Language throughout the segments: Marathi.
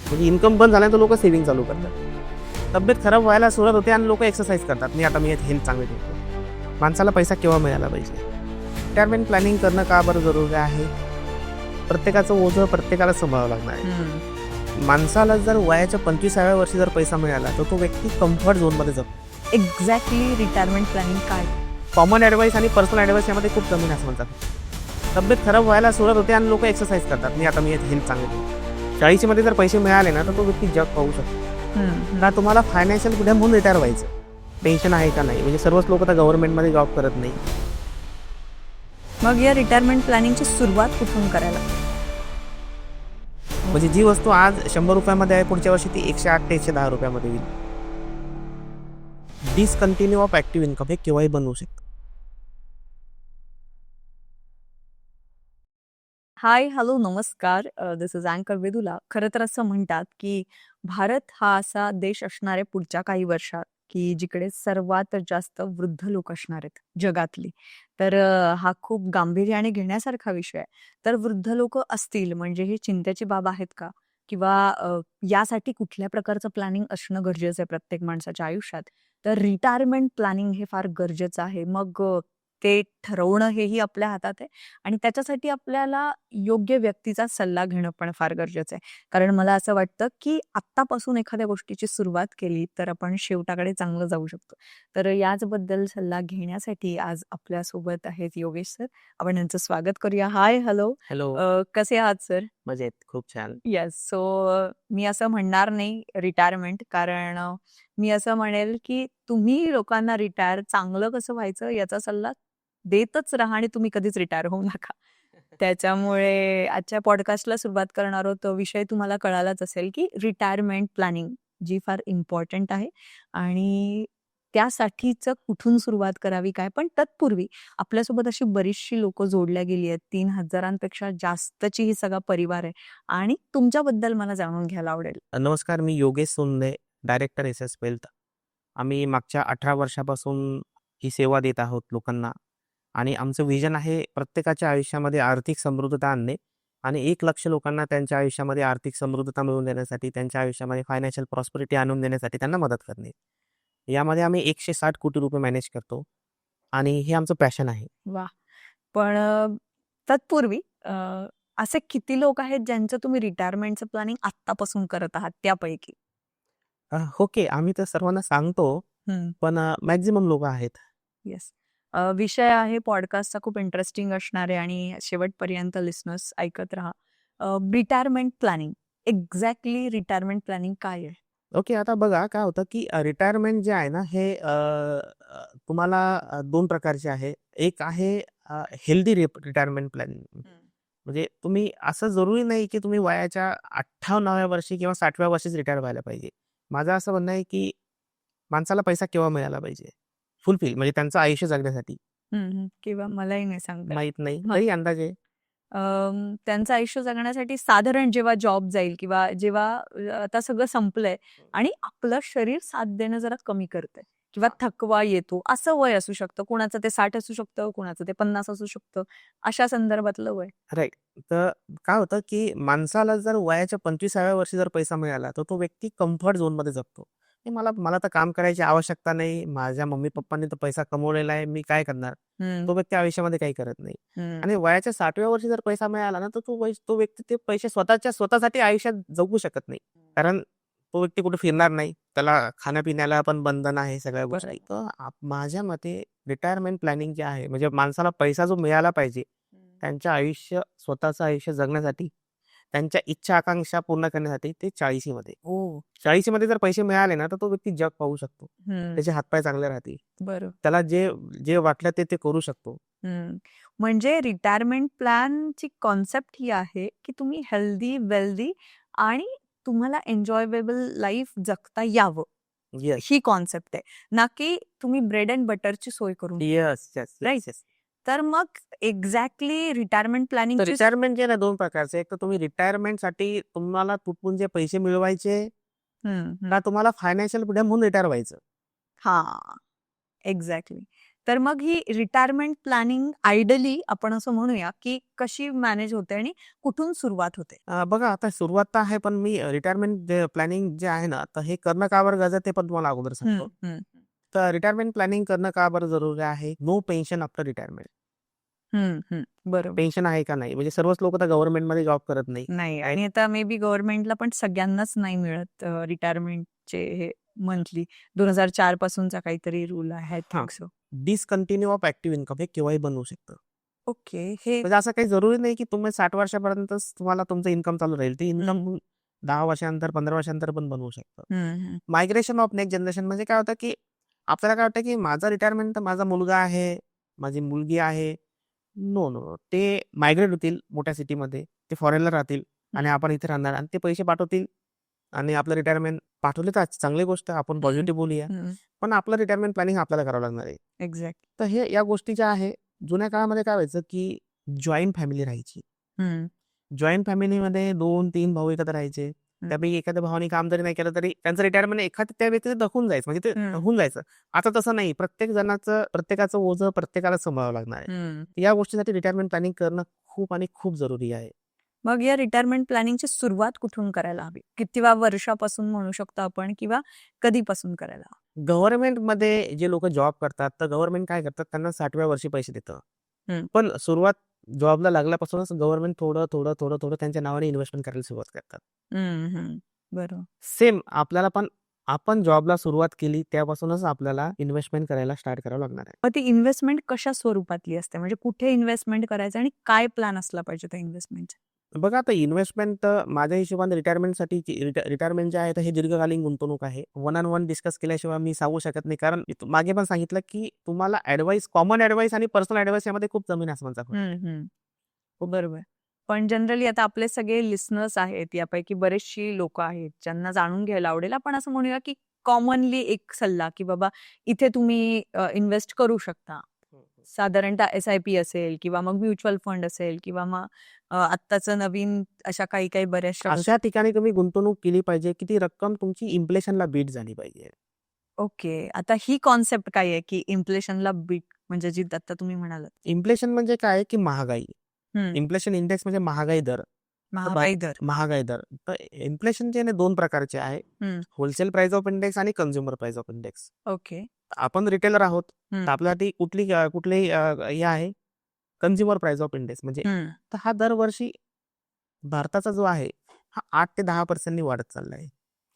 म्हणजे इन्कम बंद झाल्यानंतर लोक सेव्हिंग चालू करतात. तब्येत खराब व्हायला सुरुवात होते आणि लोक एक्सरसाइज करतात. मी हेल्थ चांगली ठेवतो. माणसाला पैसा केव्हा मिळाला पाहिजे? रिटायरमेंट प्लॅनिंग करणं का बरं जरुरी आहे? प्रत्येकाचं ओझं प्रत्येकाला सांभाळावं लागणार आहे. माणसाला जर वयाच्या 25व्या वर्षी जर पैसा मिळाला तर तो व्यक्ती कम्फर्ट झोनमध्ये जगतो. एक्झॅक्टली रिटायरमेंट प्लॅनिंग काय? कॉमन ॲडवाईस आणि पर्सनल ॲडवाईस यामध्ये खूप जमीन असं म्हणतात. तब्येत खराब व्हायला सुरुवात होते आणि लोक एक्सरसाइज करतात. मी हेल्थ चांगली ठेवतो. 40मध्ये जर पैसे मिळाले ना तर तो व्यक्ती जग पाहू शकतो. ना तुम्हाला फायनान्शियल कुठे म्हणून रिटायर व्हायचं, टेन्शन आहे का नाही? म्हणजे सर्वच लोक आता गव्हर्नमेंटमध्ये जॉब करत नाही. मग या रिटायरमेंट प्लॅनिंगची सुरुवात कुठून करायला? म्हणजे जी वस्तू आज 100 रुपयामध्ये आहे पुढच्या वर्षी ती 108 ते 110 रुपयामध्ये होईल. डिसकंटिन्यू ऑफ ॲक्टिव्ह इन्कम हे केव्हाही बनवू शकतं. हाय, हॅलो, नमस्कार. दिस इज अँकर वेदुला. खरं तर असं म्हणतात की भारत हा असा देश असणार आहे पुढच्या काही वर्षात की जिकडे सर्वात जास्त वृद्ध लोक असणार आहेत जगातली. तर हा खूप गांभीर्याने घेण्यासारखा विषय आहे. तर वृद्ध लोक असतील म्हणजे ही चिंतेची बाब आहेत का? किंवा यासाठी कुठल्या प्रकारचं प्लॅनिंग असणं गरजेचं आहे प्रत्येक माणसाच्या आयुष्यात? तर रिटायरमेंट प्लॅनिंग हे फार गरजेचं आहे. मग ते ठरवणं हेही आपल्या हातात आहे. आणि त्याच्यासाठी आपल्याला योग्य व्यक्तीचा सल्ला घेणं पण फार गरजेचं आहे. कारण मला असं वाटतं, की आत्तापासून एखाद्या गोष्टीची सुरुवात केली, तर आपण शेवटाकडे चांगलं जाऊ शकतो. तर याचबद्दल सल्ला घेण्यासाठी आज आपल्यासोबत आहेत योगेश सर. आपण यांचं स्वागत करूया. हाय, हॅलो. हॅलो. कसे आहात सर? मजेत. खूप छान. येस. सो मी असं म्हणणार नाही रिटायरमेंट, कारण मी असं म्हणेल, की तुम्ही लोकांना रिटायर चांगलं कसं व्हायचं याचा सल्ला देतच राहा आणि तुम्ही कधीच रिटायर होऊ नका. त्याच्यामुळे आजच्या पॉडकास्टला सुरुवात करणार आहोत. तो विषय तुम्हाला कळालाच असेल, की रिटायरमेंट प्लॅनिंग जी फार इम्पॉर्टंट आहे आणि त्यासाठीचं कुठून सुरुवात करावी काय? पण तत्पूर्वी आपल्यासोबत अशी बरीचशी लोकं जोडल्या गेली आहेत. 3,000पेक्षा जास्तची ही सगळा परिवार आहे आणि तुमच्याबद्दल मला जाणून घ्यायला आवडेल. नमस्कार, मी योगेश सोनले, डायरेक्टर एस वेल्थ. आम्ही मागच्या 18 वर्षापासून ही सेवा देत आहोत लोकांना आणि आमचं विजन आहे प्रत्येकाच्या आयुष्यामध्ये आर्थिक समृद्धता आणणे आणि 1,00,000 लोकांना त्यांच्या आयुष्यामध्ये आर्थिक समृद्धता मिळवून देण्यासाठी, त्यांच्या आयुष्यामध्ये फायनान्शियल प्रॉस्पेरिटी आणून देण्यासाठी त्यांना मदत करणे. यामध्ये आम्ही 160 कोटी रुपये मॅनेज करतो आणि हे आमचं पॅशन आहे. वाह! पण तत्पूर्वी असे किती लोक आहेत ज्यांचं तुम्ही रिटायरमेंटचं प्लॅनिंग आत्तापासून करत आहात त्यापैकी? ओके, आम्ही तर सर्वांना सांगतो, हं. पण मॅक्सिमम लोकं आहेत. येस. विषय आहे पॉडकास्टचा खूप इंटरेस्टिंग असणार आहे आणि शेवटपर्यंत लिसनर्स ऐकत राहा. Retirement planning, exactly retirement planning काय आहे? ओके, आता बघा काय होतं, की रिटायरमेंट जे आहे ना, हे तुम्हाला 2 प्रकारचे आहे. एक आहे हेल्दी रिटायरमेंट प्लॅन. म्हणजे तुम्ही असं जरुरी नाही, की तुम्ही वयाच्या 58व्या वर्षी किंवा 60व्या वर्षीच रिटायर व्हायला पाहिजे. माझं असं म्हणणं आहे, की माणसाला पैसा केव्हा मिळाला पाहिजे? फुलफिल म्हणजे त्यांचं आयुष्य जगण्यासाठी. किंवा मलाही नाही सांगता येत. माहीत नाही, हां. तरी अंदाजे. त्यांचं आयुष्य जगण्यासाठी साधारण जेव्हा जॉब जाईल किंवा जेव्हा आता सगळं संपलंय आणि आपलं शरीर साथ देणं जरा कमी करतंय किंवा थकवा येतो, असं वय असू शकतं. कुणाचं ते 60 असू शकतं, कुणाचं ते 50 असू शकतं. अशा संदर्भातलं वय. राइट. तर काय होतं, की माणसाला जर वयाच्या 25व्या वर्षी जर पैसा मिळाला, तर तो व्यक्ती कम्फर्ट झोनमध्ये जगतो. की मला मला तर काम करायची आवश्यकता नाही. माझ्या मम्मी-पप्पांनी तर पैसा कमवलेला आहे. मी काय करणार? हं, तो व्यक्ती आयुष्यामध्ये काही करत नाही. हं. आणि वयाच्या 60व्या वर्षी जर पैसा मिळाला ना, तर तो व्यक्ती ते पैसे स्वतःसाठी आयुष्यात जगू शकत नाही. कारण तो व्यक्ती कुठे फिरणार नाही. त्याला खाण्यापिण्याला पण बंधन आहे सगळ्या गोष्टी. बरोबर. तर माझ्या मते रिटायरमेंट प्लॅनिंग जे आहे, म्हणजे माणसाला पैसा जो मिळाला पाहिजे, त्यांचं आयुष्य स्वतःचं आयुष्य जगण्यासाठी, त्यांच्या इच्छा आकांक्षा पूर्ण करण्यासाठी ते 40मध्ये. हो. 40मध्ये जर पैसे मिळाले ना, तर तो व्यक्ती जग पाहू शकतो. हं. त्याचे हातपाय चांगले राहतील. बरं. त्याला जे जे वाटलं ते करू शकतो. हं. म्हणजे रिटायरमेंट प्लॅनची कॉन्सेप्ट ही आहे, की तुम्ही हेल्दी, वेल्दी आणि तुम्हाला एन्जॉयबल लाईफ जगता यावं, येस. ही कॉन्सेप्ट आहे. ना की तुम्ही ब्रेड एंड बटरची सोय करून ठेवा. Yes, yes, right? Yes, yes. तर मग एक्झॅक्टली रिटायरमेंट तर प्लॅनिंगची रिटायरमेंट जे आहे ना 2 प्रकारचे. एक तर तुम्ही रिटायरमेंटसाठी तुम्हाला तुटपुंजे पैसे मिळवायचे हं, हं. का तुम्हाला फायनान्शियल फ्रीडम म्हणून रिटायर व्हायचं. हां, एक्झॅक्टली. तर मग ही रिटायरमेंट प्लॅनिंग आयडियली आपण असं म्हणूया की कशी मॅनेज होते आणि कुठून सुरुवात होते? बघा आता सुरुवात तर आहे, पण मी रिटायरमेंट प्लॅनिंग जे आहे ना, तर हे करणं का बरं गरजेचं ते पण तुम्हाला अगोदर हं, सांगतो. हं. तर रिटायरमेंट प्लॅनिंग करणं का बरं जरुरी आहे? No pension after retirement. हं, हं. बरोबर. पेन्शन आहे का नाही? म्हणजे सर्वच लोकं तर गव्हर्नमेंटमध्ये जॉब करत नाही. नाही आणि आता मे बी गव्हर्नमेंटला पण सगळ्यांनाच नाही मिळत रिटायरमेंटचे हे मंथली 2004 पासूनचा काहीतरी रूल आहे आय हां. Think so. Discontinue of active income हे केव्हाही बनवू शकतं. ओके. हे म्हणजे असं काही जरुरी नाही, की तुम्ही 60 वर्षापर्यंतच तुम्हाला तुमचं इन्कम चालू राहील. ते हं, इन्कम 10 वर्षानंतर, 15 वर्षानंतर पण बनवू शकतं. हं, हं. मायग्रेशन ऑफ नेक्स्ट जनरेशन म्हणजे काय होतं, की आपल्याला काय वाटतं, की माझं रिटायरमेंट तर माझा मुलगा आहे, माझी मुलगी आहे. No, no, no. ते मायग्रेट होतील मोठ्या सिटीमध्ये. ते फॉरेनला राहतील आणि आपण इथे राहणार आणि ते पैसे पाठवतील आणि आपलं रिटायरमेंट पाठवले तर चांगली गोष्ट आहे. आपण हं, पॉझिटिव्ह बोलूया. हं. पण आपलं रिटायरमेंट प्लॅनिंग आपल्याला करावं लागणार आहे. एक्झॅक्ट. तर हे या गोष्टी ज्या आहे, जुन्या काळामध्ये काय व्हायचं, की जॉइंट फॅमिली राहायची. हं, जॉइंट फॅमिलीमध्ये 2-3 भाऊ एकत्र राहायचे. हं. त्यापैकी एखाद्या भावाने काम जरी नाही केलं तरी त्यांचं रिटायरमेंट एखाद्या त्या व्यक्तीचं दखून जायचं. म्हणजे ते हं, होऊन जायचं. आता तसं नाही. प्रत्येक जणाचं प्रत्येकाचं ओझं प्रत्येकालाच सांभाळावं लागणार आहे. हं. या गोष्टीसाठी रिटायरमेंट प्लॅनिंग करणं खूप आणि खूप जरुरी आहे. मग या रिटायरमेंट प्लॅनिंगची सुरुवात कुठून करायला हवी? कितव्या वर्षापासून म्हणू शकतो आपण किंवा कधीपासून करायला हवं? गव्हर्नमेंटमध्ये जे लोकं जॉब करतात, तर गव्हर्नमेंट काय करतात, त्यांना 60व्या वर्षी पैसे देतं. हं. पण सुरुवात जॉबला लागल्यापासूनच गव्हर्नमेंट थोडं, थोडं, थोडं, थोडं त्यांच्या नावाने इन्व्हेस्टमेंट करायला सुरुवात करतात. हं, हं. बरोबर. सेम आपल्याला पण आपण जॉबला सुरुवात केली त्यापासूनच आपल्याला इन्व्हेस्टमेंट करायला स्टार्ट करावं लागणार आहे. मग ती इन्व्हेस्टमेंट कशा स्वरूपातली असते? म्हणजे कुठे इन्व्हेस्टमेंट करायचं आणि काय प्लॅन असला पाहिजे त्या इन्व्हेस्टमेंटचा? बघा आता इन्व्हेस्टमेंट तर माझ्या हिशोबाने रिटायरमेंटसाठी रिटायरमेंट जे आहे तर हे दीर्घकालीन गुंतवणूक आहे. वन ऑन वन डिस्कस केल्याशिवाय मी सांगू शकत नाही. कारण मी मागे पण सांगितलं, की तुम्हाला कॉमन ॲडवाईस आणि पर्सनल ॲडवाईस यामध्ये खूप जमीन आसमानचा फरक आहे. हं, हं. बरोबर. पण जनरली आता आपले सगळे लिसनर्स आहेत, यापैकी बरेचशी लोकं आहेत, ज्यांना जाणून घ्यायला आवडेल. आपण असं म्हणूया, की कॉमनली एक सल्ला, की बाबा इथे तुम्ही इन्व्हेस्ट करू शकता. हं, हं. साधारणतः एस-आय-पी असेल किंवा मग म्युच्युअल फंड असेल किंवा मग आत्ताचं नवीन अशा काही बऱ्याचशा अशा ठिकाणी तुम्ही गुंतवणूक केली पाहिजे, की ती रक्कम तुमची इन्फ्लेशनला बीट झाली पाहिजे. ओके. आता ही कॉन्सेप्ट काय आहे, की इन्फ्लेशनला बीट म्हणजे जी आता तुम्ही म्हणालात? इन्फ्लेशन म्हणजे काय आहे, की महागाई. हं. इन्फ्लेशन इंडेक्स म्हणजे महागाई दर. तर महागाई दर. महागाई दर. तर इन्फ्लेशन जे आहे 2 प्रकारचे आहे. हं. होलसेल प्राइस ऑफ इंडेक्स आणि consumer price of index. Okay. आपण रिटेलर आहोत. हं. तर आपल्यासाठी कुठलीही हे आहे कन्झ्युमर प्राइस ऑफ इंडेक्स म्हणजे हं. तर हा दरवर्षी भारताचा जो आहे, हा 8 ते 10% नी वाढत चालला आहे.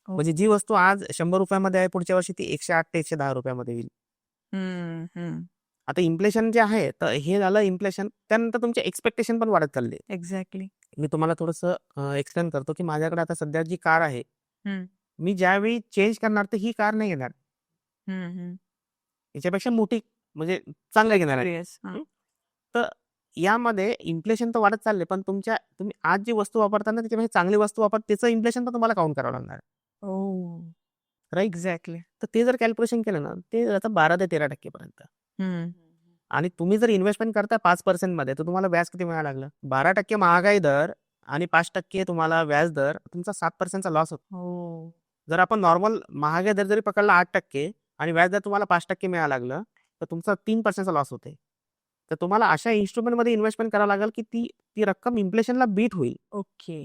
हो. म्हणजे जी वस्तू आज ₹100 मध्ये आहे, पुढच्या वर्षी ती 108 ते ₹110 मध्ये होईल. हं, हं. आता इन्फ्लेशन जे आहे, तर हे झालं इन्फ्लेशन. त्यानंतर तुमचे एक्स्पेक्टेशन पण वाढत चालले. एक्झॅक्टली. मी तुम्हाला थोडंसं एक्सप्लेन करतो, की माझ्याकडे आता सध्या जी कार आहे, हं. मी ज्यावेळी चेंज करणार, तर ही कार नाही घेणार. हं, हं. याच्यापेक्षा मोठी म्हणजे चांगल्या घेणार आहे. येस. हां. हं. तर यामध्ये इन्फ्लेशन तर वाढत चालले, पण तुम्ही आज जी वस्तू वापरता ना, त्याच्यापेक्षा चांगली वस्तू त्याचं इन्फ्लेशन पण तुम्हाला काउंट करावं लागणार आहे. ओह! राइट? एक्झॅक्टली. तर ते जर कॅल्क्युलेशन केलं ना, ते जातं 12 ते 13% पर्यंत. हं. आणि तुम्ही जर इन्व्हेस्टमेंट करताय 5% मध्ये, तर तुम्हाला व्याज किती मिळायला लागलं? 12% महागाई दर आणि 5% तुम्हाला व्याज दर, तुमचा 7% चा लॉस होतो. हो. जर आपण नॉर्मल महागाई दर जरी पकडला 8% आणि व्याज दर तुम्हाला 5% मिळायला लागलं, तर तुमचा 3% चा लॉस होते. तर तुम्हाला अशा इन्स्ट्रुमेंटमध्ये इन्व्हेस्टमेंट करावं लागेल, की ती ती रक्कम इन्फ्लेशनला बीट होईल. ओके.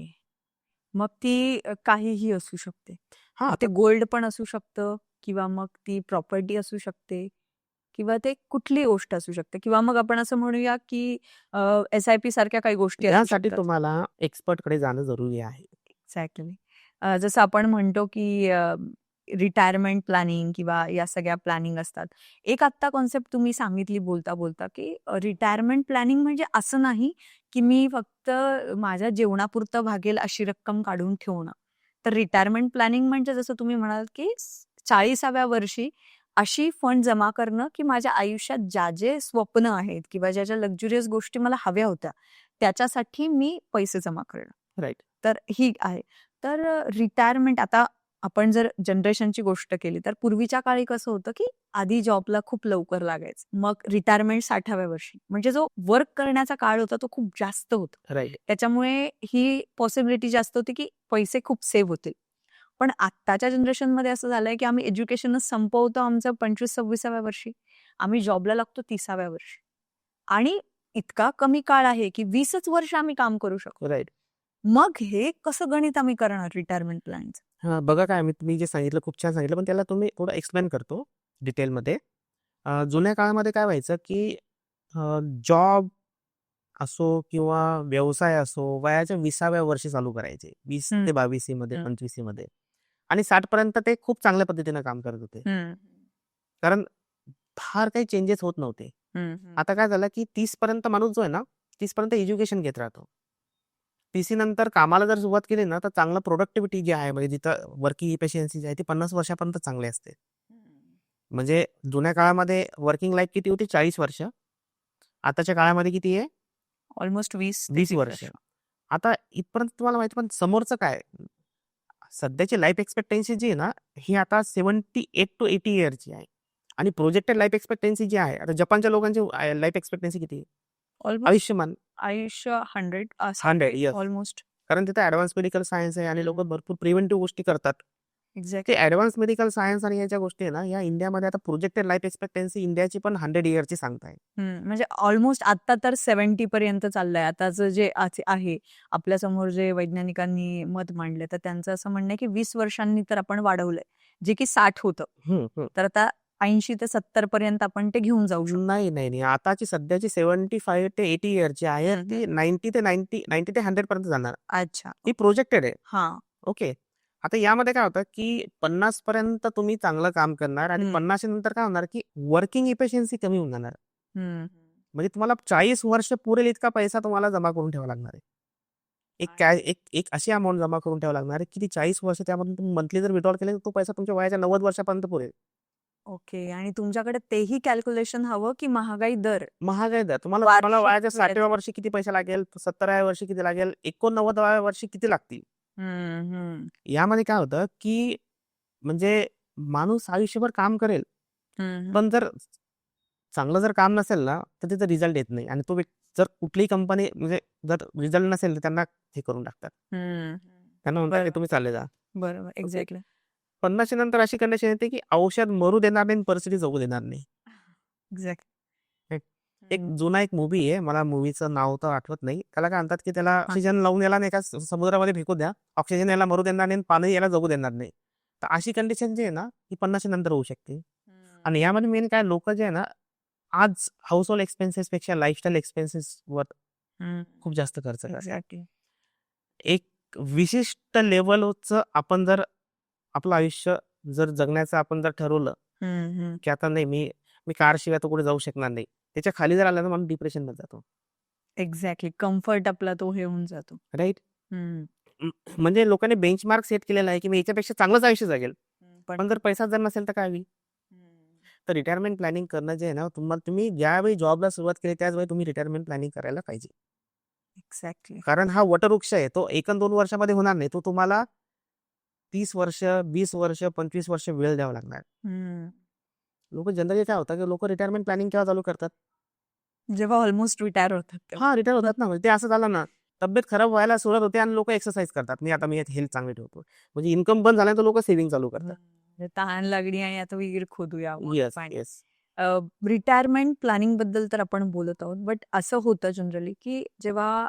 मग ती काहीही असू शकते. हां, मग ते तर गोल्ड पण असू शकतं किंवा मग ती प्रॉपर्टी असू शकते किंवा ते कुठलीही गोष्ट असू शकते किंवा मग आपण असं म्हणूया, की एस-आय-पी सारख्या काही गोष्टी असू यासाठी शकतात. तुम्हाला एक्सपर्टकडे जाणं जरुरी आहे. एक्झॅक्टली. जसं आपण म्हणतो, की रिटायरमेंट प्लॅनिंग किंवा या सगळ्या प्लॅनिंग असतात. एक आत्ता कॉन्सेप्ट तुम्ही सांगितली बोलता, की रिटायरमेंट प्लॅनिंग म्हणजे असं नाही, की मी फक्त माझ्या जेवणापुरतं भागेल अशी रक्कम काढून ठेवणं. तर रिटायरमेंट प्लॅनिंग म्हणजे जसं तुम्ही म्हणालात, की 40व्या वर्षी अशी फंड जमा करणं, की माझ्या आयुष्यात जे स्वप्न आहेत किंवा ज्या लक्झुरियस गोष्टी मला हव्या होत्या, त्याच्यासाठी मी पैसे जमा करणं. राइट. तर ही आहे. तर रिटायरमेंट आता आपण जर जनरेशनची गोष्ट केली, तर पूर्वीच्या काळी कसं होतं, की आधी जॉबला खूप लवकर लागायचं. मग रिटायरमेंट 60व्या वर्षी. म्हणजे जो वर्क करण्याचा काळ होता, तो खूप जास्त होता. राइट. त्याच्यामुळे ही पॉसिबिलिटी जास्त होती, की पैसे खूप सेव्ह होतील. पण आत्ताच्या जनरेशनमध्ये असं झालंय, की आम्ही एज्युकेशनच संपवतो आमचं 25-26व्या वर्षी आम्ही जॉबला लागतो 30व्या वर्षी आणि इतका कमी काळ आहे की 20च वर्ष आम्ही काम करू शकतो. राईट. मग हे कसं गणित आम्ही करणार रिटायरमेंट प्लॅनचं? हां, बघा काय मी जे सांगितलं खूप छान सांगितलं, पण त्याला तुम्ही थोडं एक्सप्लेन करतो डिटेलमध्ये. जुन्या काळामध्ये काय व्हायचं, की जॉब असो किंवा व्यवसाय असो, वयाच्या 20व्या वर्षी चालू करायचे. 20 हं, ते 22 मध्ये, हं, 25 मध्ये आणि 60 पर्यंत ते खूप चांगल्या पद्धतीनं काम करत होते. हं, कारण फार काही चेंजेस होत नव्हते. हं, हं. आता काय झालं, की 30 पर्यंत माणूस जो आहे ना, 30 पर्यंत एज्युकेशन घेत राहतो. 30 नंतर कामाला जर सुरुवात केली ना, तर चांगलं प्रोडक्टिव्हिटी जी आहे, म्हणजे जिथं वर्किंग इफिशियन्सी जी आहे, ती 50 वर्षापर्यंत चांगली असते. म्हणजे जुन्या काळामध्ये वर्किंग लाईफ किती होती? 40 वर्ष. आताच्या काळामध्ये किती आहे? ऑलमोस्ट 20 ते 20 30 वर्ष. वर्ष. आता इथपर्यंत तुम्हाला माहिती, पण समोरचं काय? सध्याची लाईफ एक्सपेक्टन्सी जी आहे ना, ही आता 78 टू 80 इयरची आहे. आणि प्रोजेक्टेड लाईफ एक्सपेक्टन्सी जी आहे, आता जपानच्या लोकांची लाईफ एक्सपेक्टन्सी किती आहे? ऑलमोस्ट आयुष्यमान आयुष्य 100 100 येस. ऑलमोस्ट. कारण तिथे ॲडव्हान्स मेडिकल सायन्स आहे आणि लोकं भरपूर प्रिव्हेंटिव्ह गोष्टी करतात. ते एक्झॅक्टली. ॲडव्हान्स मेडिकल सायन्स आणि याच्या गोष्टी आहे ना, या इंडियामध्ये आता प्रोजेक्टेड लाईफ एक्सपेक्टन्सी इंडियाची पण 100 इयरची सांगताय. म्हणजे ऑलमोस्ट आता तर 70 पर्यंत चाललंय. आताचं जे आहे आपल्यासमोर जे वैज्ञानिकांनी मत मांडले, तर त्यांचं असं म्हणणं आहे की 20 वर्षांनी तर आपण वाढवलंय, जे की 60 होतं. हं, हं. तर आता 80 ते 70 पर्यंत आपण ते घेऊन जाऊ शकतो. नाही. आताची सध्याची 75 ते 80 इयरची आहे, हं, ती 90 ते 90 ते 100 पर्यंत जाणार. अच्छा. ती प्रोजेक्टेड आहे. हां. ओके. आता यामध्ये काय होतं, की 50 पर्यंत तुम्ही चांगलं काम करणार आणि हं. 50 नंतर काय होणार, की वर्किंग इफिशियन्सी कमी होऊन जाणार. हं. म्हणजे तुम्हाला 40 वर्ष पुरेल इतका पैसा तुम्हाला जमा करून ठेवावा लागणार आहे. एक अशी अमाउंट जमा करून ठेवावी लागणार आहे, की ती 40 वर्ष त्यामधून तुम्ही मंथली जर विथड्रॉल केले, तर तो पैसा तुमच्या वयाच्या 90 वर्षापर्यंत पुरेल. ओके. आणि तुमच्याकडे तेही कॅल्क्युलेशन हवं की महागाई दर महागाई दर तुम्हाला तुम्हाला वार्षिक वयाच्या 60व्या व्याज. वर्षी किती पैसा लागेल, 70व्या वर्षी किती लागेल, 89व्या वर्षी किती लागतील. हं, हं. यामध्ये काय होतं, की म्हणजे माणूस आयुष्यभर काम करेल, हं, हं. पण जर चांगलं जर काम नसेल ना, तर तिथं रिझल्ट येत नाही आणि जर कुठलीही कंपनी म्हणजे जर रिझल्ट नसेल, तर त्यांना हे करून टाकतात. हं, त्यांना म्हणतात, की बरोबर. तुम्ही चालले जा. बरोबर. ओके. एक्झॅक्टली. 50 नंतर अशी कंडिशन येते, की औषध मरू देणार नाही आणि परिस्थिती जगू देणार नाही. एक्झॅक्ट. एक एक जुना एक मूव्ही आहे. मला मूव्हीचं नाव तर आठवत नाही. त्याला काय म्हणतात, की त्याला हां. ऑक्सिजन लावून याला नाही का समुद्रामध्ये फेकू द्या. ऑक्सिजन याला मरू देणार नाही आणि पाणी याला जगू देणार नाही. तर अशी कंडिशन जी आहे ना, ती 50 नंतर होऊ शकते. आणि यामध्ये मेन काय लोकं जे आहे ना, आज हाउसहोल्ड एक्सपेन्सेसपेक्षा लाईफस्टाईल एक्सपेन्सेसवर हं. खूप जास्त खर्च करतात. एक्झॅक्टली. एक विशिष्ट लेव्हलचं आपण जर आपलं आयुष्य जर जगण्याचं आपण जर ठरवलं, हं, हं. की आता नाही मी मी कारशिवाय तर कुठे जाऊ शकणार नाही. त्याच्या खाली जर आलं ना, माणूस डिप्रेशनमध्ये जातो. एक्झॅक्टली. कम्फर्ट आपला तो हे होऊन जातो. राइट? हं. म्हणजे लोकांनी बेंचमार्क सेट केलेला आहे, की मी याच्यापेक्षा चांगलंच आयुष्य जगेल. पण पण जर पैसा जर नसेल तर काय होईल? तर रिटायरमेंट प्लॅनिंग करणं जे आहे ना, तुम्ही ज्यावेळी जॉबला सुरुवात केली त्याच वेळी तुम्ही रिटायरमेंट प्लॅनिंग करायला पाहिजे. एक्झॅक्टली. कारण हा वटवृक्ष आहे. तो 1 अन् 2 वर्षामध्ये होणार नाही. तो तुम्हाला 30 वर्ष, 20 वर्ष, 25 वर्ष वेळ द्यावा लागणार. हं. लोकं जनरली काय होतं, की लोकं रिटायरमेंट प्लॅनिंग केव्हा चालू करतात? जेव्हा ऑलमोस्ट रिटायर होतात तेव्हा. हां, रिटायर होतात ना. म्हणजे ते असं झालं ना, तब्येत खराब व्हायला सुरुवात होते आणि लोकं एक्सरसाइज करतात. मी हेल्थ चांगली ठेवतो. म्हणजे इन्कम बंद झाल्यानंतर लोकं सेव्हिंग चालू करतात. म्हणजे तहान लागली आणि आता विहीर खोदूया मग येस, पाणी. येस. रिटायरमेंट प्लॅनिंग बद्दल तर आपण बोलत आहोत. बट असं होतं जनरली, की जेव्हा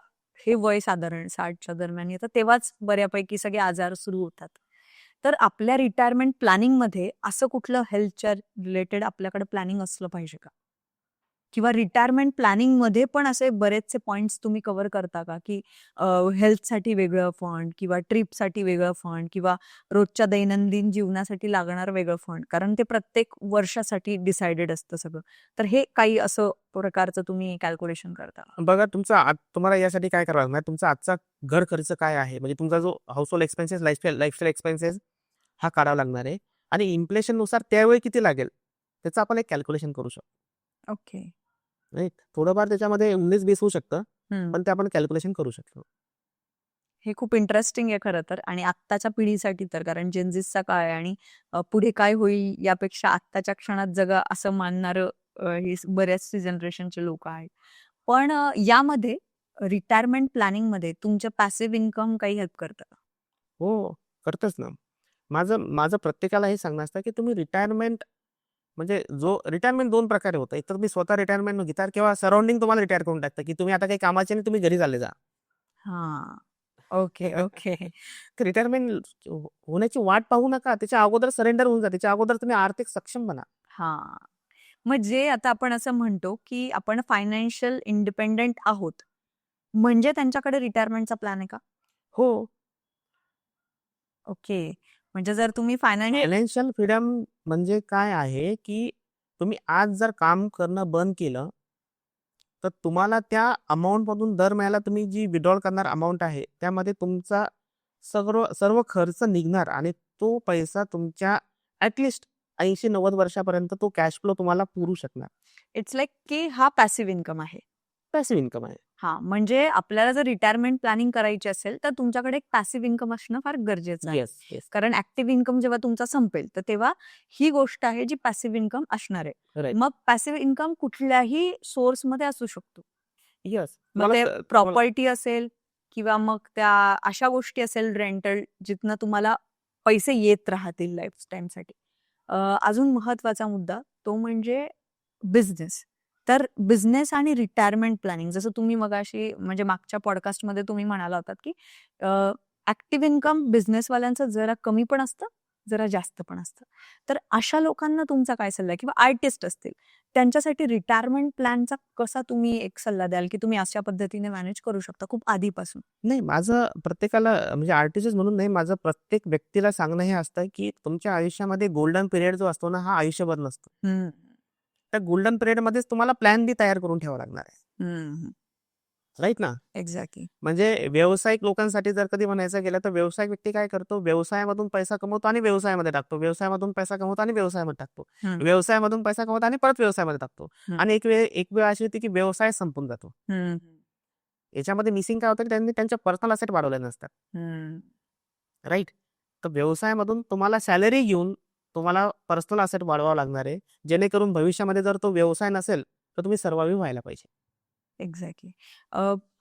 हे वय साधारण 60च्या दरम्यान येतं, तेव्हाच बऱ्यापैकी सगळे आजार सुरू होतात. तर आपल्या रिटायरमेंट प्लॅनिंगमध्ये असं कुठलं हेल्थच्या रिलेटेड आपल्याकडे प्लॅनिंग असलं पाहिजे का? किंवा रिटायरमेंट प्लॅनिंगमध्ये पण असे बरेचसे पॉइंट्स तुम्ही कव्हर करता का? की हेल्थसाठी वेगळं फंड किंवा ट्रिपसाठी वेगळं फंड किंवा रोजच्या दैनंदिन जीवनासाठी लागणारं वेगळं फंड. कारण ते प्रत्येक वर्षासाठी डिसाइडेड असतं सगळं. तर हे काही असं प्रकारचं तुम्ही कॅल्क्युलेशन करता का? बघा तुम्हाला यासाठी काय करावं लागणार, तुमचा आजचा घर खर्च काय आहे? म्हणजे तुमचा जो हाउसहोल्ड एक्सपेन्सेस, लाईफस्टाईल एक्सपेन्सेस हा काढावा लागणार आहे आणि इन्फ्लेशननुसार त्यावेळी किती लागेल, त्याचं आपण एक कॅल्क्युलेशन करू शकतो. ओके. राइट? थोडंफार त्याच्यामध्ये 19-20 होऊ शकतं, हं. पण ते आपण कॅल्क्युलेशन करू शकतो. हे खूप इंटरेस्टिंग आहे खरं तर आणि आत्ताच्या पिढीसाठी तर कारण जेनझीचा काळ आहे आणि पुढे काय होईल यापेक्षा आत्ताच्या क्षणात जगा असं मानणारं हे बऱ्याचशे जनरेशनचे लोक आहेत. पण यामध्ये रिटायरमेंट प्लॅनिंगमध्ये तुमच्या पॅसिव्ह इन्कम काही हेल्प करतं का? हो, करतच ना. माझं माझं प्रत्येकाला हे सांगणं असतं, की तुम्ही रिटायरमेंट म्हणजे जो रिटायरमेंट 2 प्रकारे होतं. एक तर तुम्ही स्वतः रिटायरमेंट घेता किंवा सराउंडिंग तुम्हाला रिटायर करून टाकतं, की तुम्ही आता काही कामाचे नाही, तुम्ही घरी चालले जा. हां. Okay, okay. तर रिटायरमेंट होण्याची वाट पाहू नका. त्याच्या अगोदर सरेंडर होऊन जा. त्याच्या अगोदर तुम्ही आर्थिक सक्षम बना. हां. मग जे आता आपण असं म्हणतो, की आपण फायनान्शियल इंडिपेंडंट आहोत, म्हणजे त्यांच्याकडे रिटायरमेंटचा प्लॅन आहे का? हो. ओके. म्हणजे जर तुम्ही फायनान्शियल फ्रीडम म्हणजे काय आहे, की तुम्ही आज जर काम करणं बंद केलं, तर तुम्हाला त्या अमाउंटमधून दर महिन्याला तुम्ही जी विथड्रॉल करणार अमाउंट आहे, त्यामध्ये तुमचा सर्व सर्व खर्च निघणार आणि तो पैसा तुमच्या ॲटलीस्ट 80-90 वर्षापर्यंत तो कॅश फ्लो तुम्हाला पुरू शकणार. इट्स लाइक की हा पॅसिव्ह इन्कम आहे. पॅसिव्ह इन्कम आहे. हां, म्हणजे आपल्याला जर रिटायरमेंट प्लॅनिंग करायची असेल, तर तुमच्याकडे एक पॅसिव्ह इन्कम असणं फार गरजेचं आहे. Yes, yes. कारण ॲक्टिव्ह इन्कम जेव्हा तुमचा संपेल, तर तेव्हा ही गोष्ट आहे जी पॅसिव्ह इन्कम असणार आहे. राइट. मग पॅसिव्ह इन्कम कुठल्याही सोर्समध्ये असू शकतो. येस. मग ते तुम्हाला प्रॉपर्टी असेल किंवा मग त्या अशा गोष्टी असेल रेंटल जिथनं तुम्हाला पैसे येत राहतील लाईफ टाईमसाठी. अजून महत्त्वाचा मुद्दा तो म्हणजे बिझनेस. तर बिझनेस आणि रिटायरमेंट प्लॅनिंग जसं तुम्ही मगाशी म्हणजे मागच्या पॉडकास्टमध्ये तुम्ही म्हणाला होतात, की ॲक्टिव्ह इन्कम बिझनेसवाल्यांचं जरा कमी पण असतं, जरा जास्त पण असतं. तर अशा लोकांना तुमचा काय सल्ला आहे किंवा आर्टिस्ट असतील, त्यांच्यासाठी रिटायरमेंट प्लॅनचा कसा तुम्ही एक सल्ला द्याल, की तुम्ही अशा पद्धतीने मॅनेज करू शकता खूप आधीपासून? नाही, माझं प्रत्येकाला म्हणजे आर्टिस्ट म्हणून नाही, माझं प्रत्येक व्यक्तीला सांगणं हे असतं, की तुमच्या आयुष्यामध्ये गोल्डन पिरियड जो असतो ना, हा आयुष्यभर नसतो. हं. त्या गोल्डन पिरियडमध्येच तुम्हाला प्लॅन बी तयार करून ठेवावा लागणार आहे. हं. राईट ना? एक्झॅक्टली. म्हणजे व्यावसायिक लोकांसाठी जर कधी म्हणायचं गेलं, तर व्यावसायिक व्यक्ती काय करतो? व्यवसायामधून पैसा कमवतो आणि व्यवसायामध्ये टाकतो. व्यवसायामधून पैसा कमवतो आणि व्यवसायामध्ये टाकतो. हं. व्यवसायामधून पैसा कमवतो आणि परत व्यवसायामध्ये टाकतो. हं. आणि एक वेळ अशी होती, की व्यवसाय संपून जातो. हं. याच्यामध्ये मिसिंग काय होतं, की त्यांनी त्यांच्या पर्सनल असेट वाढवले नसतात. हं. राईट? तर व्यवसायामधून तुम्हाला सॅलरी घेऊन तुम्हाला पर्सनल असेट वाढवावं लागणार आहे. जेणेकरून भविष्यामध्ये जर तो व्यवसाय नसेल, तर तुम्ही सर्व्हायव्ह व्हायला पाहिजे. एक्झॅक्टली.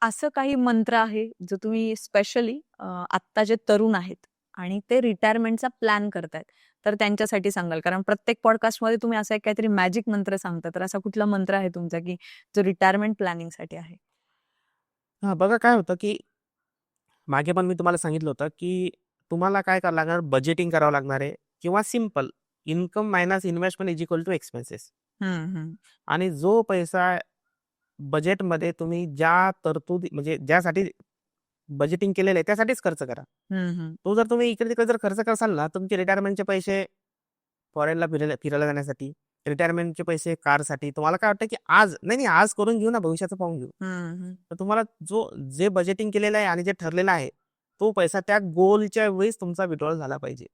असं काही मंत्र आहे जो तुम्ही स्पेशली आत्ता जे तरुण आहेत आणि ते रिटायरमेंटचा प्लॅन करतायत, तर त्यांच्यासाठी सांगाल? कारण प्रत्येक पॉडकास्टमध्ये तुम्ही असा एक काहीतरी मॅजिक मंत्र सांगता. तर असा कुठला मंत्र आहे तुमचा, की जो रिटायरमेंट प्लॅनिंगसाठी आहे? हां, बघा काय होतं, की मागे पण मी तुम्हाला सांगितलं होतं, की तुम्हाला काय करावं लागणार, बजेटिंग करावं लागणार आहे किंवा simple income minus investment is equal to expenses. हं, हं. आणि जो पैसा बजेटमध्ये तुम्ही ज्या तरतुदी म्हणजे ज्यासाठी बजेटिंग केलेलं आहे त्यासाठीच खर्च करा. हं, हं. तो जर तुम्ही इकडे-तिकडे जर खर्च करसाल ना, तुमचे रिटायरमेंटचे पैसे फॉरेनला फिरायला फिरायला जाण्यासाठी, रिटायरमेंटचे पैसे कारसाठी, तुम्हाला काय वाटतं, की आज नाही, नाही आज करून घेऊ ना, भविष्याचं पाहून घेऊ. हं, हं. तर तुम्हाला जे बजेटिंग केलेलं आहे आणि जे ठरलेलं आहे, तो पैसा त्या गोलच्या वेळेस तुमचा विथड्रॉल झाला पाहिजे.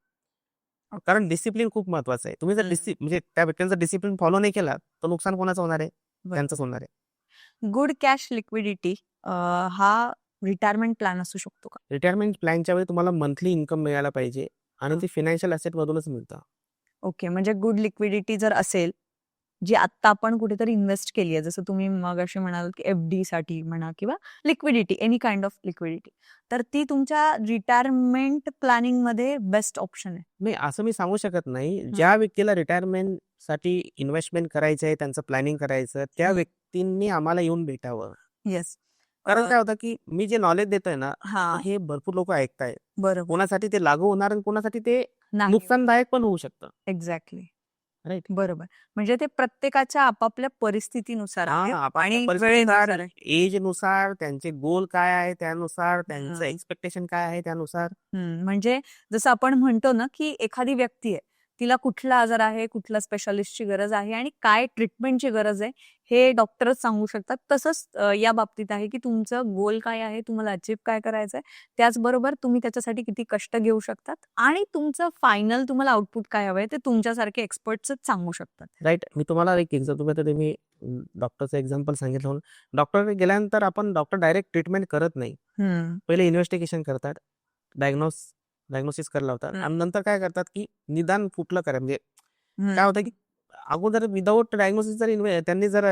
कारण डिसिप्लिन खूप महत्वाचं आहे. तुम्ही जर हं. म्हणजे त्या व्यक्तींचा डिसिप्लिन फॉलो नाही केला, तर नुकसान कोणाचं होणार आहे? बरं. त्यांचंच होणार आहे. गुड कॅश लिक्विडिटी हा रिटायरमेंट प्लॅन असू शकतो का? रिटायरमेंट प्लॅनच्या वेळी तुम्हाला मंथली इन्कम मिळायला पाहिजे आणि हां. ते फायनान्शियल असेटमधूनच मिळतं. ओके. म्हणजे गुड लिक्विडिटी जर असेल, जी आत्ता आपण कुठेतरी इन्व्हेस्ट केली आहे, जसं तुम्ही मगाशी म्हणालात, की एफ-डीसाठी म्हणा किंवा liquidity, any kind of liquidity. तर ती तुमच्या रिटायरमेंट प्लॅनिंगमध्ये बेस्ट ऑप्शन आहे. नाही, असं मी सांगू शकत नाही. ज्या व्यक्तीला रिटायरमेंटसाठी इन्व्हेस्टमेंट करायचं आहे, त्यांचं प्लॅनिंग करायचं, त्या हं. व्यक्तींनी आम्हाला येऊन भेटावं. येस. कारण काय होतं, की मी जे नॉलेज देतोय ना, हां. हे भरपूर लोकं ऐकतायत. बरोबर. कोणासाठी ते लागू होणार आणि कोणासाठी ते नाही. नुकसानदायक पण होऊ शकतं. एक्झॅक्टली. राईट? बरोबर. म्हणजे ते प्रत्येकाच्या आपापल्या परिस्थितीनुसार आहे हां, आपापल्या आणि परिस्थितीनुसार, वेळेनुसार आहे. एजनुसार, त्यांचे गोल काय आहे त्यानुसार, त्यांचं हां. एक्स्पेक्टेशन काय आहे त्यानुसार. म्हणजे जसं आपण म्हणतो ना, की एखादी व्यक्ती आहे, तिला कुठला आजार आहे, कुठल्या स्पेशालिस्टची गरज आहे आणि काय ट्रीटमेंटची गरज आहे, हे डॉक्टरच सांगू शकतात. तसंच या बाबतीत आहे, की तुमचं गोल काय आहे, तुम्हाला अचीव्ह काय करायचंय, त्याचबरोबर तुम्ही त्याच्यासाठी किती कष्ट घेऊ शकतात आणि तुमचं फायनल तुम्हाला आउटपुट काय हवंय, ते तुमच्यासारखे एक्सपर्ट्सच सांगू शकतात. राईट. मी तुम्हाला एक तुम्ही आता मी डॉक्टरचं एक्झाम्पल सांगितलं म्हणून. डॉक्टरकडे गेल्यानंतर आपण डॉक्टर डायरेक्ट ट्रीटमेंट करत नाही. हं. पहिले इन्व्हेस्टिगेशन करतात. डायग्नोसिस करायला लावतात हं. आणि नंतर काय करतात, की निदान कुठलं करा म्हणजे हं. काय होतं, की अगोदर विदाऊट डायग्नोसिस जर त्यांनी जर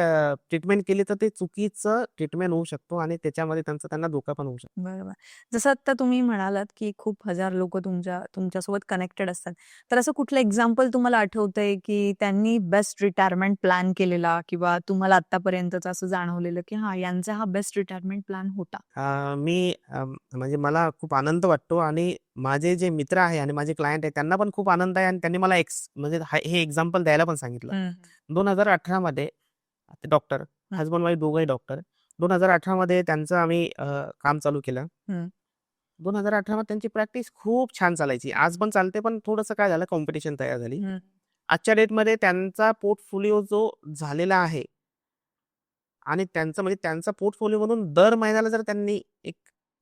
ट्रीटमेंट केली तर ते चुकीचं ट्रीटमेंट होऊ शकतो आणि त्याच्यामध्ये त्यांना धोका पण होऊ शकतो. बरोबर. जसं आता तुम्ही म्हणालात, की खूप हजार लोकं तुमच्यासोबत कनेक्टेड असतात. तर असं कुठलं एक्झाम्पल तुम्हाला आठवतंय, की त्यांनी बेस्ट रिटायरमेंट प्लॅन केलेला किंवा तुम्हाला आत्तापर्यंतचं असं जाणवलेलं, की हां, यांचा हा बेस्ट रिटायरमेंट प्लॅन होता? म्हणजे मला खूप आनंद वाटतो आणि माझे जे मित्र आहे आणि माझे क्लायंट आहे त्यांना पण खूप आनंद आहे आणि त्यांनी मला म्हणजे हे एक्झाम्पल द्यायला पण सांगितलं. हं, 2018 मध्ये ते डॉक्टर, हं, हसबंड वाईफ दोघंही डॉक्टर. 2018 मध्ये त्यांचं आम्ही काम चालू केलं. हं. 2018 मध्ये त्यांची प्रॅक्टिस खूप छान चालायची. आज पण चालते, पण थोडंसं काय झालं, कॉम्पिटिशन तयार झाली. हं. आजच्या डेटमध्ये त्यांचा पोर्टफोलिओ जो झालेला आहे आणि त्यांचा पोर्टफोलिओमधून दर महिन्याला जर त्यांनी एक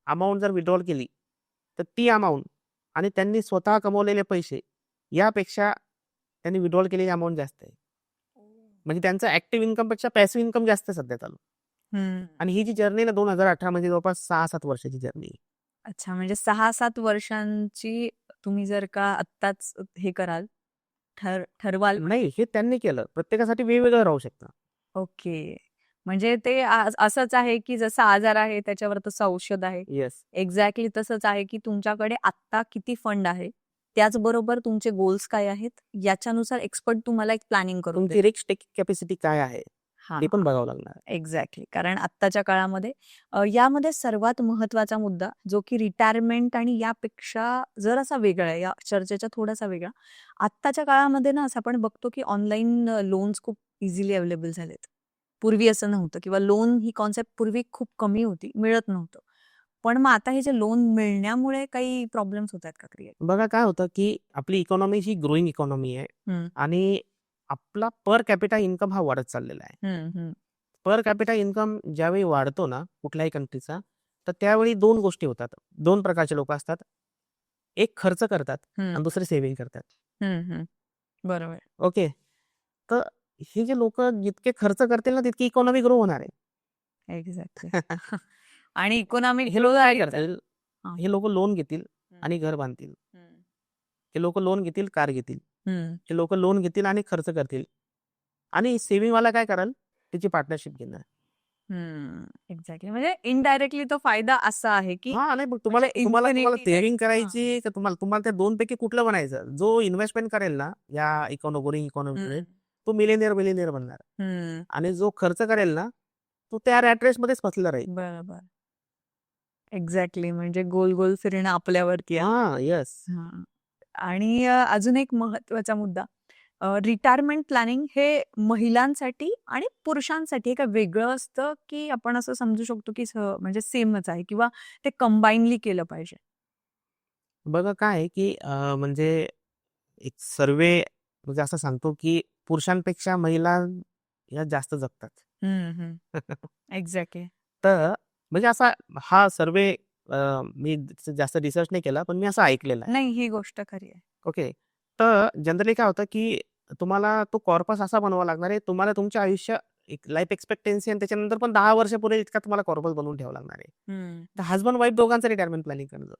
अमाउंट जर विथड्रॉल केली, तर ती अमाउंट आणि त्यांनी स्वतः कमवलेले पैसे यापेक्षा त्यांनी विथड्रॉल केलेली अमाउंट जास्त आहे. म्हणजे त्यांचं ॲक्टिव्ह इन्कमपेक्षा पॅसिव्ह इन्कम जास्त आहे सध्या चालू. हं. आणि ही जी जर्नी ना 2018 म्हणजे जवळपास 6-7 वर्षाची जर्नी आहे. अच्छा, म्हणजे 6-7 वर्षांची तुम्ही जर का आत्ताच हे कराल, ठरवाल नाही, हे त्यांनी केलं. प्रत्येकासाठी वेगवेगळं राहू शकतं. ओके. म्हणजे ते असंच आहे, की जसा आजार आहे त्याच्यावर तसं औषध आहे. येस. एक्झॅक्टली तसंच आहे, की तुमच्याकडे आत्ता किती फंड आहे, त्याचबरोबर तुमचे गोल्स काय आहेत, याच्यानुसार एक्सपर्ट तुम्हाला एक प्लॅनिंग करून तुमची देईल. रिस्क टेकिंग कॅपॅसिटी काय आहे? हां, ते पण बघावं लागणार आहे. एक्झॅक्टली. कारण आत्ताच्या काळामध्ये यामध्ये सर्वात महत्त्वाचा मुद्दा जो की रिटायरमेंट आणि यापेक्षा जरासा वेगळा आहे, या चर्चेचा थोडासा वेगळा. आत्ताच्या काळामध्ये ना असं आपण बघतो, की ऑनलाईन लोन्स खूप इझिली अवेलेबल झालेत. पूर्वी असं नव्हतं किंवा लोन ही कॉन्सेप्ट पूर्वी खूप कमी होती, मिळत नव्हतं. पण मग आता हे जे लोन मिळण्यामुळे काही प्रॉब्लेम्स होतायत का क्रिएट? बघा काय होतं, की आपली इकॉनॉमी ही ग्रोइंग इकॉनॉमी आहे हं, आणि आपला पर कॅपिटा इन्कम हा वाढत चाललेला आहे. हं, हं, पर कॅपिटा इन्कम ज्यावेळी वाढतो ना कुठल्याही कंट्रीचा, तर त्यावेळी 2 गोष्टी होतात. 2 प्रकारचे लोकं असतात. एक खर्च करतात हं, आणि दुसरे सेव्हिंग करतात. हं, हं. बरोबर. ओके. तर हे जे लोकं जितके खर्च करतील ना, तितकी इकॉनॉमी ग्रो होणार आहे. एक्झॅक्टली. आणि इकॉनॉमिक हे ग्रोथ लोकं काय आहेच आहे. करतील, हां. हे लोकं लोन घेतील हं, आणि घर बांधतील. हं, हे लोकं लोन घेतील, कार घेतील. हं, हे लोकं लोन घेतील आणि खर्च करतील. आणि सेव्हिंगवाला काय कराल, त्याची पार्टनरशिप घेणार. हं. एक्झॅक्टली. म्हणजे इनडायरेक्टली तो फायदा असा आहे, की हां, नाही मग तुम्हाला म्हणजे तुम्हाला तुम्हाला इन्फिनिटी टाइप सेव्हिंग हां. करायची का तुम्हाला तुम्हाला त्या 2 पैकी कुठलं बनायचं? जो इन्व्हेस्टमेंट करेल ना, या ग्रोइंग हं, इकॉनॉमीमध्ये, तो मिलेनियर बनणार. हं. आणि जो खर्च करेल ना, तो त्या रॅट रेसमध्येच फसला राहील. बरोबर. एक्झॅक्टली. म्हणजे गोल-गोल फिरणं आपल्यावरती आहे. हां, येस. हां. आणि अजून एक महत्त्वाचा मुद्दा रिटायरमेंट प्लॅनिंग हे महिलांसाठी आणि पुरुषांसाठी हे काय वेगळं असतं, की आपण असं समजू शकतो, की म्हणजे सेमच आहे किंवा ते कंबाईनली केलं पाहिजे? बघा काय आहे, की म्हणजे एक सर्व्हे म्हणजे असं सांगतो, की पुरुषांपेक्षा महिला या जास्त जगतात. हं, हं. एक्झॅक्टली. तर म्हणजे असा हा सर्व्हे मी जास्त रिसर्च नाही केला, पण मी असं ऐकलेलं आहे. नाही, ही गोष्ट खरी आहे. ओके. तर जनरली काय होतं, की तुम्हाला तो कॉर्पस असा बनवावा लागणार आहे, तुम्हाला तुमचे आयुष्य एक लाईफ एक्सपेक्टन्सी आणि त्याच्यानंतर पण 10 वर्ष पुढे इतका तुम्हाला कॉर्पस बनवून ठेवावा लागणार आहे. हं. तर हसबंड वाईफ दोघांचं रिटायरमेंट प्लॅनिंग करणं.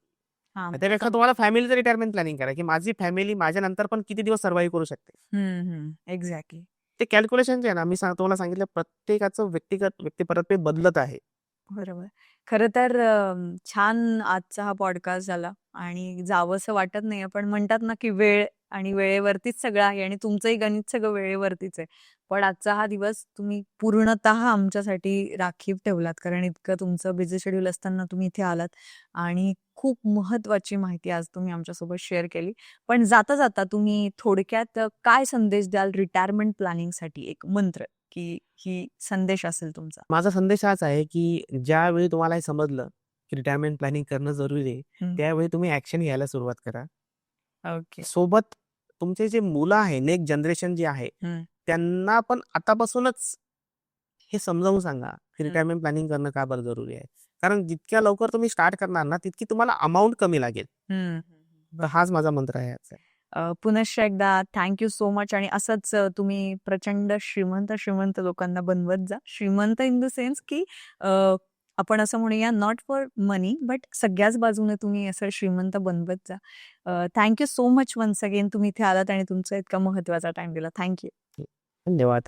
हां. त्यापेक्षा तुम्हाला फॅमिलीचं रिटायरमेंट प्लॅनिंग करा, की माझी फॅमिली माझ्यानंतर पण किती दिवस सर्व्हाइव्ह करू शकते. हं, हं. एक्झॅक्टली. ते कॅल्क्युलेशन जे आहे ना, तुम्हाला सांगितलं प्रत्येकाचं व्यक्तिपरत्वे बदलत आहे. बरोबर. खरं तर छान आजचा हा पॉडकास्ट झाला आणि जावंसं वाटत नाहीये, पण म्हणतात ना, की वेळ आणि वेळेवरतीच सगळं आहे आणि तुमचंही गणित सगळं वेळेवरतीच आहे. पण आजचा हा दिवस तुम्ही पूर्णतः आमच्यासाठी राखीव ठेवलात. कारण इतकं तुमचं बिझी शेड्यूल असताना तुम्ही इथे आलात आणि खूप महत्त्वाची माहिती आज तुम्ही आमच्यासोबत शेअर केली. पण जाता-जाता तुम्ही थोडक्यात काय संदेश द्याल रिटायरमेंट प्लॅनिंगसाठी एक मंत्र, की ही संदेश असेल तुमचा? माझा संदेश हाच आहे, की ज्यावेळी तुम्हाला हे समजलं, की रिटायरमेंट प्लॅनिंग करणं जरुरी आहे, हं. त्यावेळी तुम्ही ॲक्शन घ्यायला सुरुवात करा. ओके. सोबत तुमचे जे मुलं आहे, नेक्स्ट जनरेशन जे आहे, हं, त्यांना पण आतापासूनच हे समजावून सांगा, की हं, रिटायरमेंट प्लॅनिंग करणं का बरं जरुरी आहे. कारण जितक्या लवकर तुम्ही स्टार्ट करणार ना, तितकी तुम्हाला अमाउंट कमी लागेल. हं. तर हाच माझा मंत्र आहे आजचा. पुनश्च एकदा थँक यू सो मच आणि असंच तुम्ही प्रचंड श्रीमंत लोकांना बनवत जा. श्रीमंत इन द सेन्स की आपण असं म्हणूया नॉट फॉर मनी बट सगळ्याच बाजूने तुम्ही असं श्रीमंत बनवत जा. Thank you so much once again तुम्ही इथे आलात आणि तुमचा इतका महत्त्वाचा टाईम दिला. Thank you. धन्यवाद.